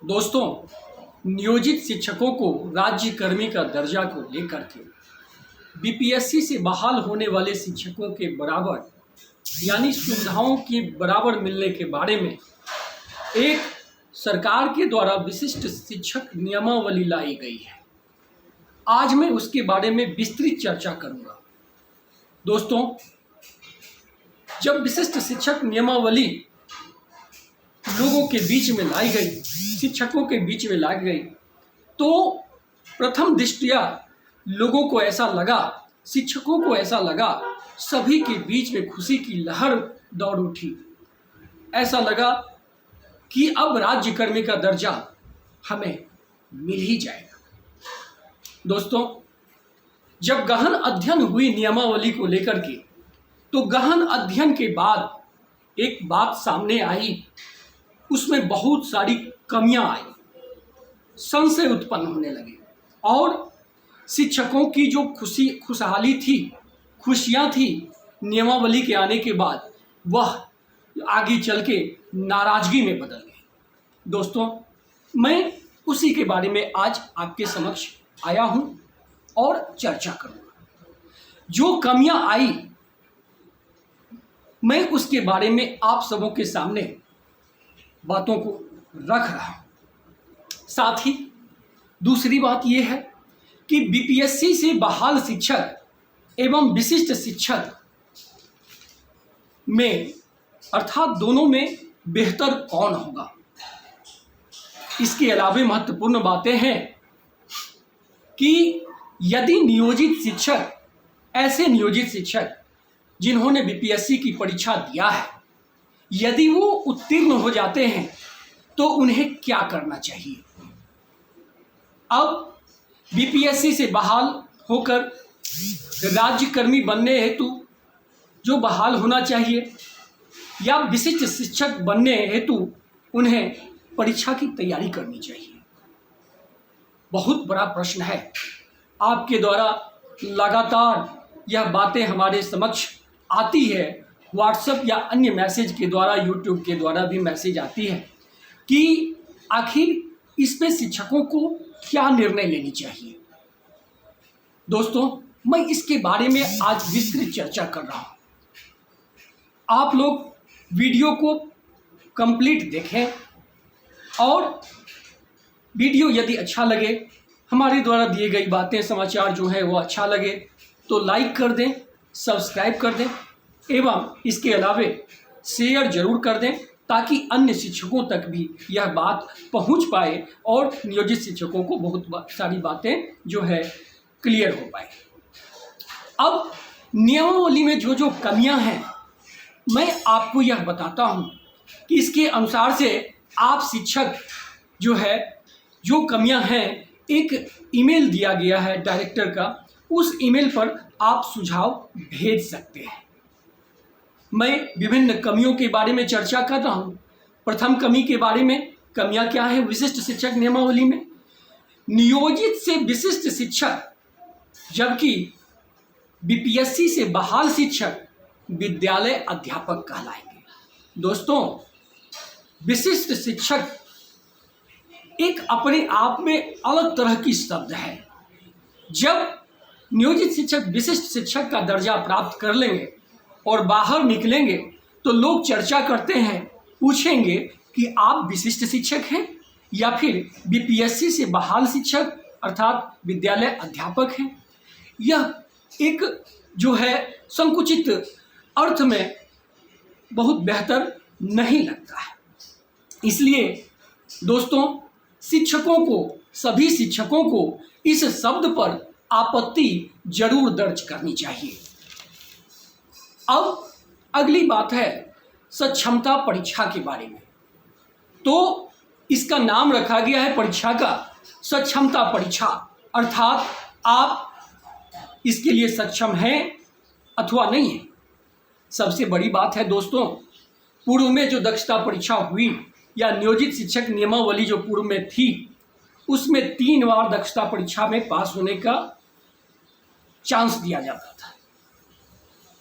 दोस्तों, नियोजित शिक्षकों को राज्य कर्मी का दर्जा को लेकर के बीपीएससी से बहाल होने वाले शिक्षकों के बराबर यानी सुविधाओं की बराबर मिलने के बारे में एक सरकार के द्वारा विशिष्ट शिक्षक नियमावली लाई गई है। आज मैं उसके बारे में विस्तृत चर्चा करूंगा। दोस्तों, जब विशिष्ट शिक्षक नियमावली लोगों के बीच में लाई गई, शिक्षकों के बीच में लाई गई, तो प्रथम दृष्टया लोगों को ऐसा लगा, शिक्षकों को ऐसा लगा, सभी के बीच में खुशी की लहर दौड़ उठी। ऐसा लगा कि अब राज्य कर्मी का दर्जा हमें मिल ही जाएगा। दोस्तों, जब गहन अध्ययन हुई नियमावली को लेकर के, तो गहन अध्ययन के बाद एक बात सामने आई, उसमें बहुत सारी कमियां आई, संशय उत्पन्न होने लगे और शिक्षकों की जो खुशहाली थी, खुशियां थी नियमावली के आने के बाद, वह आगे चल के नाराजगी में बदल गई। दोस्तों, मैं उसी के बारे में आज आपके समक्ष आया हूं और चर्चा करूंगा। जो कमियां आई, मैं उसके बारे में आप सबों के सामने बातों को रख रहा हूं। साथ ही दूसरी बात यह है कि बीपीएससी से बहाल शिक्षक एवं विशिष्ट शिक्षक में अर्थात दोनों में बेहतर कौन होगा। इसके अलावा महत्वपूर्ण बातें हैं कि यदि नियोजित शिक्षक, ऐसे नियोजित शिक्षक जिन्होंने बीपीएससी की परीक्षा दिया है, यदि वो उत्तीर्ण हो जाते हैं तो उन्हें क्या करना चाहिए। अब बीपीएससी से बहाल होकर राज्यकर्मी बनने हेतु जो बहाल होना चाहिए या विशिष्ट शिक्षक बनने हेतु उन्हें परीक्षा की तैयारी करनी चाहिए, बहुत बड़ा प्रश्न है। आपके द्वारा लगातार यह बातें हमारे समक्ष आती है, व्हाट्सएप या अन्य मैसेज के द्वारा, यूट्यूब के द्वारा भी मैसेज आती है कि आखिर इस पे शिक्षकों को क्या निर्णय लेनी चाहिए। दोस्तों, मैं इसके बारे में आज विस्तृत चर्चा कर रहा हूं। आप लोग वीडियो को कंप्लीट देखें और वीडियो यदि अच्छा लगे, हमारे द्वारा दिए गई बातें, समाचार जो है वो अच्छा लगे तो लाइक कर दें, सब्सक्राइब कर दें एवं इसके अलावे शेयर जरूर कर दें ताकि अन्य शिक्षकों तक भी यह बात पहुंच पाए और नियोजित शिक्षकों को बहुत सारी बातें जो है क्लियर हो पाए। अब नियमावली में जो जो कमियां हैं, मैं आपको यह बताता हूं कि इसके अनुसार से आप शिक्षक जो है, जो कमियां हैं, एक ईमेल दिया गया है डायरेक्टर का, उस ईमेल पर आप सुझाव भेज सकते हैं। मैं विभिन्न कमियों के बारे में चर्चा कर रहा हूं। प्रथम कमी के बारे में, कमियां क्या है विशिष्ट शिक्षक नियमावली में। नियोजित से विशिष्ट शिक्षक, जबकि बीपीएससी से बहाल शिक्षक विद्यालय अध्यापक कहलाएंगे। दोस्तों, विशिष्ट शिक्षक एक अपने आप में अलग तरह की शब्द है। जब नियोजित शिक्षक विशिष्ट शिक्षक का दर्जा प्राप्त कर लेंगे और बाहर निकलेंगे तो लोग चर्चा करते हैं, पूछेंगे कि आप विशिष्ट शिक्षक हैं या फिर बीपीएससी से बहाल शिक्षक अर्थात विद्यालय अध्यापक हैं। यह एक जो है संकुचित अर्थ में बहुत बेहतर नहीं लगता है। इसलिए दोस्तों, शिक्षकों को, सभी शिक्षकों को इस शब्द पर आपत्ति जरूर दर्ज करनी चाहिए। अब अगली बात है सक्षमता परीक्षा के बारे में। तो इसका नाम रखा गया है परीक्षा का सक्षमता परीक्षा, अर्थात आप इसके लिए सक्षम हैं अथवा नहीं है। सबसे बड़ी बात है दोस्तों, पूर्व में जो दक्षता परीक्षा हुई या नियोजित शिक्षक नियमावली जो पूर्व में थी, उसमें 3 बार दक्षता परीक्षा में पास होने का चांस दिया जाता था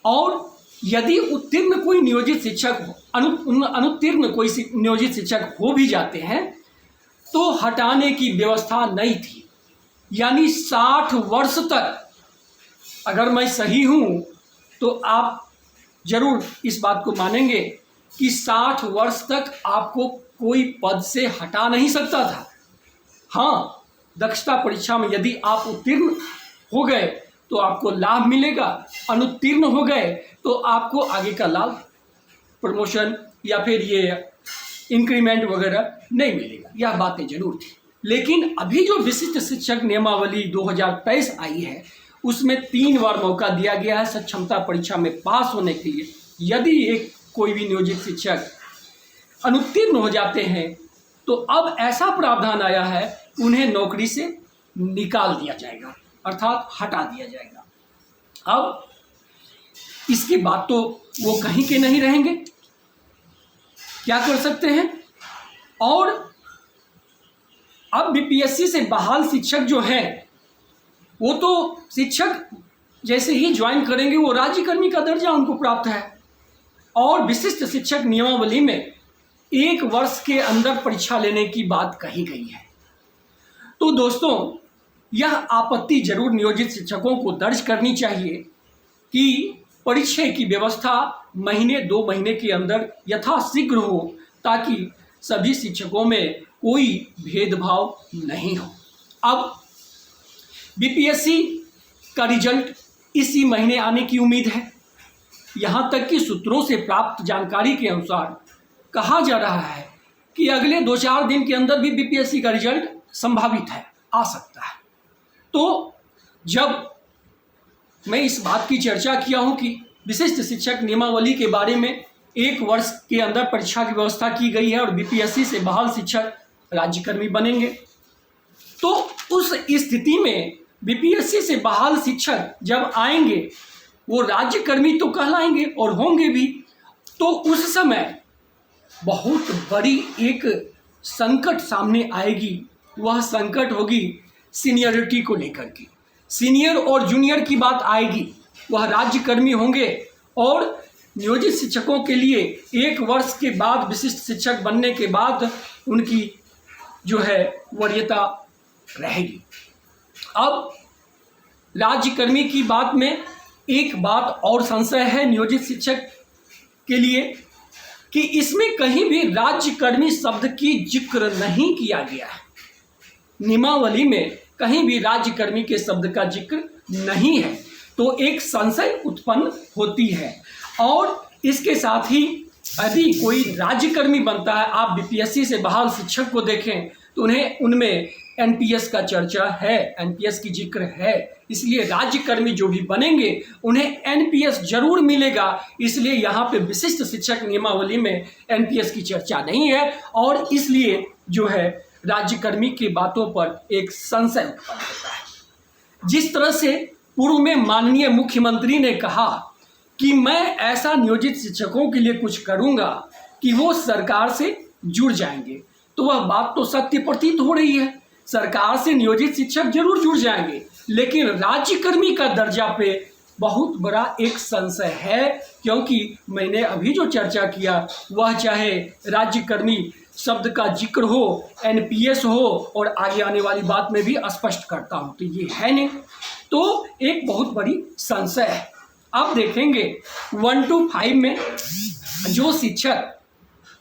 और यदि उत्तीर्ण कोई नियोजित शिक्षक, अनुत्तीर्ण कोई नियोजित शिक्षक हो भी जाते हैं तो हटाने की व्यवस्था नहीं थी। यानी 60 वर्ष तक, अगर मैं सही हूँ तो आप जरूर इस बात को मानेंगे कि 60 वर्ष तक आपको कोई पद से हटा नहीं सकता था। हाँ, दक्षता परीक्षा में यदि आप उत्तीर्ण हो गए तो आपको लाभ मिलेगा, अनुत्तीर्ण हो गए तो आपको आगे का लाभ, प्रमोशन या फिर ये इंक्रीमेंट वगैरह नहीं मिलेगा। यह बातें जरूर थी। लेकिन अभी जो विशिष्ट शिक्षक नियमावली 2023 आई है उसमें 3 बार मौका दिया गया है सक्षमता परीक्षा में पास होने के लिए। यदि एक कोई भी नियोजित शिक्षक अनुत्तीर्ण हो जाते हैं तो अब ऐसा प्रावधान आया है, उन्हें नौकरी से निकाल दिया जाएगा, अर्थात हटा दिया जाएगा। अब इसके बाद तो वो कहीं के नहीं रहेंगे, क्या कर सकते हैं। और अब बीपीएससी से बहाल शिक्षक जो हैं वो तो शिक्षक जैसे ही ज्वाइन करेंगे वो राज्यकर्मी का दर्जा उनको प्राप्त है। और विशिष्ट शिक्षक नियमावली में 1 वर्ष के अंदर परीक्षा लेने की बात कही गई है। तो दोस्तों, यह आपत्ति जरूर नियोजित शिक्षकों को दर्ज करनी चाहिए कि परीक्षा की व्यवस्था महीने 2 महीने के अंदर यथाशीघ्र हो, ताकि सभी शिक्षकों में कोई भेदभाव नहीं हो। अब बीपीएससी का रिजल्ट इसी महीने आने की उम्मीद है। यहाँ तक कि सूत्रों से प्राप्त जानकारी के अनुसार कहा जा रहा है कि अगले 2-4 दिन के अंदर भी बीपीएससी का रिजल्ट संभावित है, आ सकता है। तो जब मैं इस बात की चर्चा किया हूँ कि विशिष्ट शिक्षक नियमावली के बारे में 1 वर्ष के अंदर परीक्षा की व्यवस्था की गई है और बीपीएससी से बहाल शिक्षक राज्यकर्मी बनेंगे, तो उस स्थिति में बीपीएससी से बहाल शिक्षक जब आएंगे वो राज्यकर्मी तो कहलाएंगे और होंगे भी। तो उस समय बहुत बड़ी एक संकट सामने आएगी। वह संकट होगी सीनियरिटी को लेकर के। सीनियर और जूनियर की बात आएगी। वह राज्यकर्मी होंगे और नियोजित शिक्षकों के लिए 1 वर्ष के बाद विशिष्ट शिक्षक बनने के बाद उनकी जो है वरीयता रहेगी। अब राज्यकर्मी की बात में एक बात और संशय है नियोजित शिक्षक के लिए कि इसमें कहीं भी राज्यकर्मी शब्द की जिक्र नहीं किया गया है। नियमावली में कहीं भी राज्यकर्मी के शब्द का जिक्र नहीं है, तो एक संशय उत्पन्न होती है। और इसके साथ ही यदि कोई राज्यकर्मी बनता है, आप बीपीएससी से बहाल शिक्षक को देखें तो उन्हें उनमें एनपीएस का चर्चा है, एनपीएस की जिक्र है। इसलिए राज्यकर्मी जो भी बनेंगे उन्हें एनपीएस जरूर मिलेगा। इसलिए यहाँ पे विशिष्ट शिक्षक नियमावली में एनपीएस की चर्चा नहीं है और इसलिए जो है राज्यकर्मी की बातों पर एक संशय उत्पन्न होता है। जिस तरह से पूर्व में माननीय मुख्यमंत्री ने कहा कि मैं ऐसा नियोजित शिक्षकों के लिए कुछ करूंगा कि वो सरकार से जुड़ जाएंगे, तो वह बात तो सत्य प्रतीत हो रही है। सरकार से नियोजित शिक्षक जरूर जुड़ जाएंगे, लेकिन राज्यकर्मी का दर्जा पे बहुत बड़ा एक संशय है। क्योंकि मैंने अभी जो चर्चा किया वह चाहे राज्यकर्मी शब्द का जिक्र हो, एनपीएस हो और आगे आने वाली बात में भी स्पष्ट करता हूं, तो ये है नहीं। तो एक बहुत बड़ी संशय है। अब देखेंगे 1 to 5 में जो शिक्षक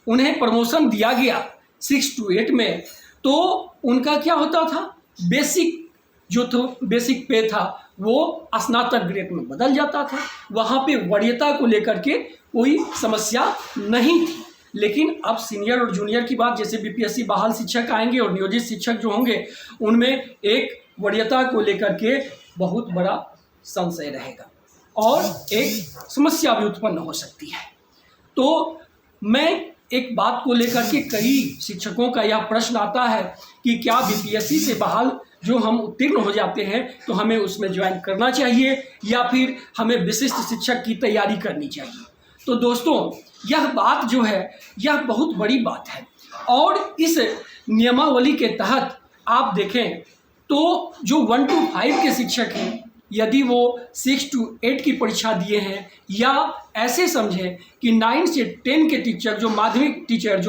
उन्हें प्रमोशन दिया गया 6 to 8 में, तो उनका क्या होता था, बेसिक जो तो बेसिक पे था वो स्नातक ग्रेड में बदल जाता था। वहाँ पे वरीयता को लेकर के कोई समस्या नहीं थी। लेकिन अब सीनियर और जूनियर की बात, जैसे बीपीएससी बहाल शिक्षक आएंगे और नियोजित शिक्षक जो होंगे उनमें एक वरीयता को लेकर के बहुत बड़ा संशय रहेगा और एक समस्या भी उत्पन्न हो सकती है। तो मैं एक बात को लेकर के कई शिक्षकों का यह प्रश्न आता है कि क्या बीपीएससी से बहाल जो हम उत्तीर्ण हो जाते हैं तो हमें उसमें ज्वाइन करना चाहिए या फिर हमें विशिष्ट शिक्षक की तैयारी करनी चाहिए। तो दोस्तों, यह बात जो है यह बहुत बड़ी बात है और इस नियमावली के तहत आप देखें तो जो 1 to 5 के शिक्षक हैं, यदि वो 6 to 8 की परीक्षा दिए हैं या ऐसे समझें कि 9 से 10 के टीचर जो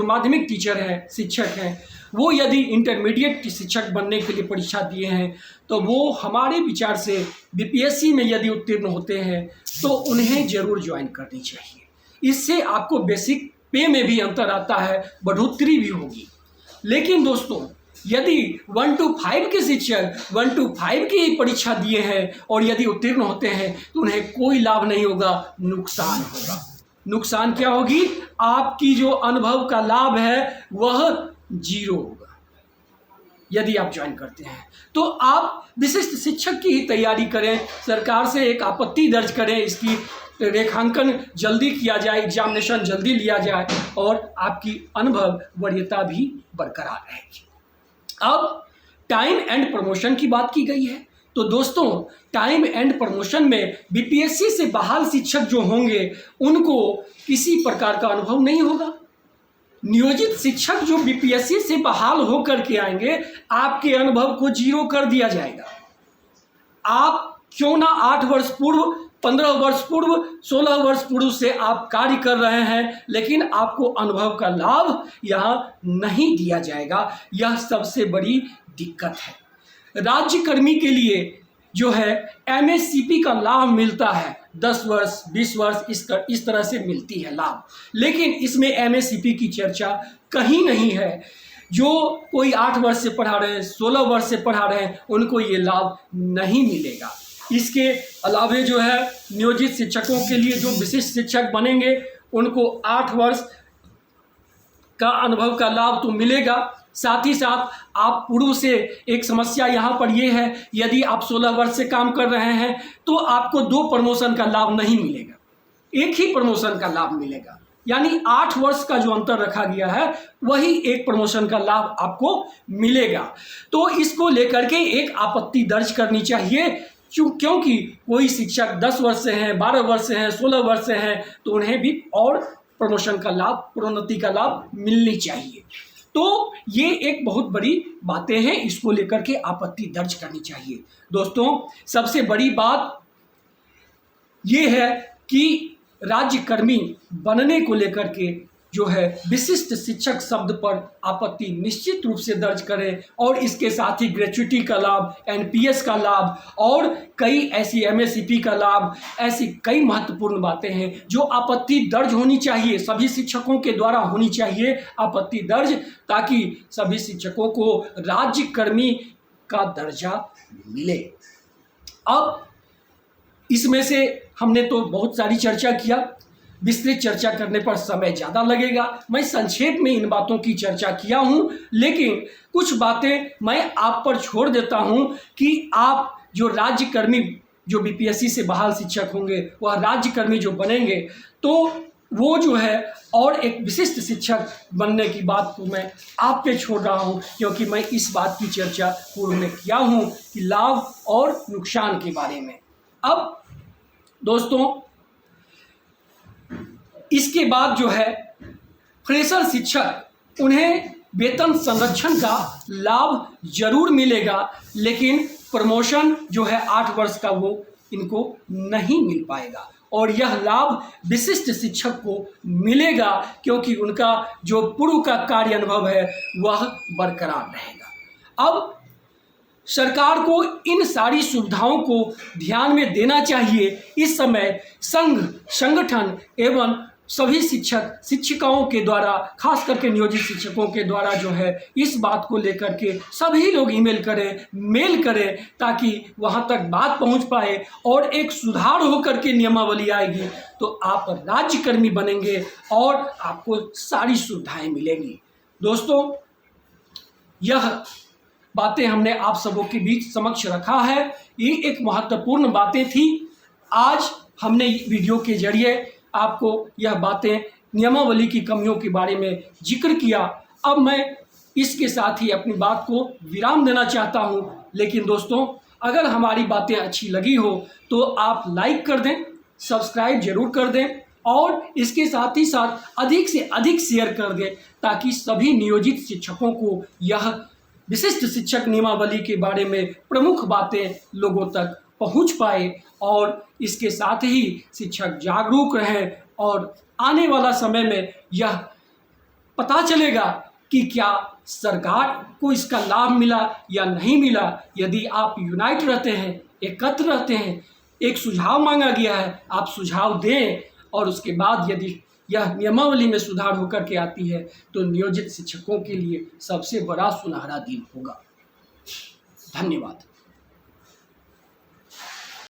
माध्यमिक टीचर हैं, शिक्षक हैं, वो यदि इंटरमीडिएट शिक्षक बनने के लिए परीक्षा दिए हैं तो वो हमारे विचार से बीपीएससी में यदि उत्तीर्ण होते हैं तो उन्हें ज़रूर ज्वाइन करनी चाहिए। इससे आपको बेसिक पे में भी अंतर आता है, बढ़ोतरी भी होगी। लेकिन दोस्तों यदि 1 to 5 के शिक्षक 1 to 5 की परीक्षा दिए हैं और यदि उत्तीर्ण होते हैं तो उन्हें कोई लाभ नहीं होगा, नुकसान होगा। नुकसान क्या होगी? आपकी जो अनुभव का लाभ है वह 0 होगा। यदि आप ज्वाइन करते हैं तो आप विशिष्ट शिक्षक की ही तैयारी करें, सरकार से एक आपत्ति दर्ज करें, इसकी रेखांकन जल्दी किया जाए, एग्जामिनेशन जल्दी लिया जाए और आपकी अनुभव वरीयता भी बरकरार रहेगी। अब टाइम एंड प्रमोशन की बात की गई है तो दोस्तों टाइम एंड प्रमोशन में बीपीएससी से बहाल शिक्षक जो होंगे उनको किसी प्रकार का अनुभव नहीं होगा। नियोजित शिक्षक जो बीपीएससी से बहाल होकर के आएंगे आपके अनुभव को 0 कर दिया जाएगा। आप क्यों ना 8 वर्ष पूर्व, 15 वर्ष पूर्व, 16 वर्ष पूर्व से आप कार्य कर रहे हैं लेकिन आपको अनुभव का लाभ यहाँ नहीं दिया जाएगा। यह सबसे बड़ी दिक्कत है। राज्यकर्मी के लिए जो है एमएससीपी का लाभ मिलता है, 10 वर्ष 20 वर्ष इस तरह से मिलती है लाभ, लेकिन इसमें एमएससीपी की चर्चा कहीं नहीं है। जो कोई 8 वर्ष से पढ़ा रहे हैं, 16 वर्ष से पढ़ा रहे हैं, उनको ये लाभ नहीं मिलेगा। इसके अलावे जो है नियोजित शिक्षकों के लिए जो विशिष्ट शिक्षक बनेंगे उनको 8 वर्ष का अनुभव का लाभ तो मिलेगा, साथ ही साथ आप पूर्व से एक समस्या यहाँ पर ये है, यदि आप 16 वर्ष से काम कर रहे हैं तो आपको 2 प्रमोशन का लाभ नहीं मिलेगा, एक ही प्रमोशन का लाभ मिलेगा। यानी 8 वर्ष का जो अंतर रखा गया है वही एक प्रमोशन का लाभ आपको मिलेगा। तो इसको लेकर के एक आपत्ति दर्ज करनी चाहिए, क्योंकि कोई शिक्षक 10 वर्ष से हैं, 12 वर्ष से हैं, 16 वर्ष से हैं तो उन्हें भी और प्रमोशन का लाभ, प्रोन्नति का लाभ मिलनी चाहिए। तो ये एक बहुत बड़ी बातें हैं, इसको लेकर के आपत्ति दर्ज करनी चाहिए। दोस्तों सबसे बड़ी बात ये है कि राज्यकर्मी बनने को लेकर के जो है विशिष्ट शिक्षक शब्द पर आपत्ति निश्चित रूप से दर्ज करें और इसके साथ ही ग्रेच्युटी का लाभ, एनपीएस का लाभ और कई ऐसी एमएससीपी का लाभ, ऐसी कई महत्वपूर्ण बातें हैं जो आपत्ति दर्ज होनी चाहिए, सभी शिक्षकों के द्वारा होनी चाहिए आपत्ति दर्ज, ताकि सभी शिक्षकों को राज्यकर्मी का दर्जा मिले। अब इसमें से हमने तो बहुत सारी चर्चा किया, विस्तृत चर्चा करने पर समय ज़्यादा लगेगा, मैं संक्षेप में इन बातों की चर्चा किया हूँ, लेकिन कुछ बातें मैं आप पर छोड़ देता हूँ कि आप जो राज्यकर्मी, जो बीपीएससी से बहाल शिक्षक होंगे, वह राज्यकर्मी जो बनेंगे तो वो जो है और एक विशिष्ट शिक्षक बनने की बात को मैं आप पे छोड़ रहा हूँ, क्योंकि मैं इस बात की चर्चा पूर्व में किया हूँ कि लाभ और नुकसान के बारे में। अब दोस्तों इसके बाद जो है फ्रेशर शिक्षक, उन्हें वेतन संरक्षण का लाभ जरूर मिलेगा, लेकिन प्रमोशन जो है 8 वर्ष का वो इनको नहीं मिल पाएगा और यह लाभ विशिष्ट शिक्षक को मिलेगा, क्योंकि उनका जो पूर्व का कार्य अनुभव है वह बरकरार रहेगा। अब सरकार को इन सारी सुविधाओं को ध्यान में देना चाहिए। इस समय संघ, संगठन एवं सभी शिक्षक, शिक्षिकाओं के द्वारा, खास करके नियोजित शिक्षकों के द्वारा जो है इस बात को लेकर के सभी लोग ईमेल करें, मेल करें, ताकि वहां तक बात पहुंच पाए और एक सुधार होकर के नियमावली आएगी तो आप राज्यकर्मी बनेंगे और आपको सारी सुविधाएं मिलेंगी। दोस्तों यह बातें हमने आप सबों के बीच समक्ष रखा है, ये एक महत्वपूर्ण बातें थी। आज हमने वीडियो के जरिए आपको यह बातें, नियमावली की कमियों के बारे में जिक्र किया। अब मैं इसके साथ ही अपनी बात को विराम देना चाहता हूं, लेकिन दोस्तों अगर हमारी बातें अच्छी लगी हो तो आप लाइक कर दें, सब्सक्राइब जरूर कर दें और इसके साथ ही साथ अधिक से अधिक शेयर कर दें, ताकि सभी नियोजित शिक्षकों को यह विशिष्ट शिक्षक नियमावली के बारे में प्रमुख बातें लोगों तक पहुंच पाए और इसके साथ ही शिक्षक जागरूक रहें और आने वाला समय में यह पता चलेगा कि क्या सरकार को इसका लाभ मिला या नहीं मिला। यदि आप यूनाइट रहते हैं, एकत्र रहते हैं, एक सुझाव मांगा गया है, आप सुझाव दें और उसके बाद यदि यह नियमावली में सुधार होकर के आती है तो नियोजित शिक्षकों के लिए सबसे बड़ा सुनहरा दिन होगा। धन्यवाद।